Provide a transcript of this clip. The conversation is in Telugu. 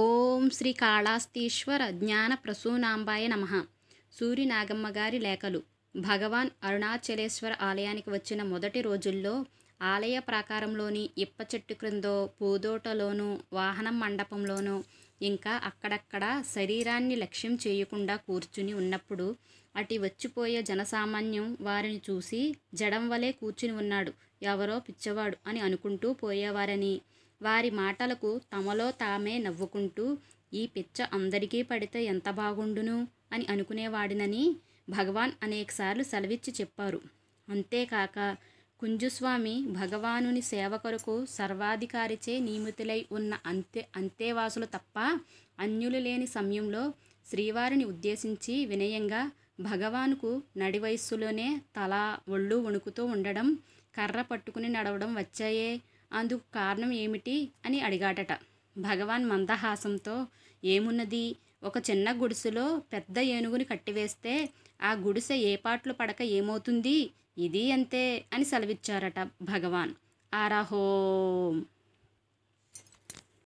ఓం శ్రీ కాళాస్తీశ్వర జ్ఞాన ప్రసూనాంబాయ నమః. సూరి నాగమ్మ గారి లేఖలు. భగవాన్ అరుణాచలేశ్వర ఆలయానికి వచ్చిన మొదటి రోజుల్లో ఆలయ ప్రాకారంలోని ఇప్ప చెట్టు క్రిందో, పూదోటలోనూ, వాహనం మండపంలోనూ, ఇంకా అక్కడక్కడ శరీరాన్ని లక్ష్యం చేయకుండా కూర్చుని ఉన్నప్పుడు అటి వచ్చిపోయే జనసామాన్యం వారిని చూసి జడం వలె కూర్చుని ఉన్నాడు, ఎవరో పిచ్చవాడు అని అనుకుంటూ పోయేవారని, వారి మాటలకు తమలో తామే నవ్వుకుంటూ ఈ పిచ్చ అందరికీ పడితే ఎంత బాగుండును అని అనుకునేవాడినని భగవాన్ అనేకసార్లు సెలవిచ్చి చెప్పారు. అంతేకాక కుంజుస్వామి భగవానుని సేవ కొరకు సర్వాధికారిచే నియమితులై ఉన్న అంతేవాసులు తప్ప అన్యులు లేని సమయంలో శ్రీవారిని ఉద్దేశించి వినయంగా, భగవానుకు నడి వయస్సులోనే తల ఒళ్ళు వణుకుతూ ఉండడం, కర్ర పట్టుకుని నడవడం వచ్చాయే, అందుకు కారణం ఏమిటి అని అడిగాడట. భగవాన్ మందహాసంతో, ఏమున్నది, ఒక చిన్న గుడిసెలో పెద్ద ఏనుగుని కట్టివేస్తే ఆ గుడిసె ఏ పాట్లు పడక ఏమవుతుంది, ఇది అంతే అని సెలవిచ్చారట భగవాన్. ఆరాహోం.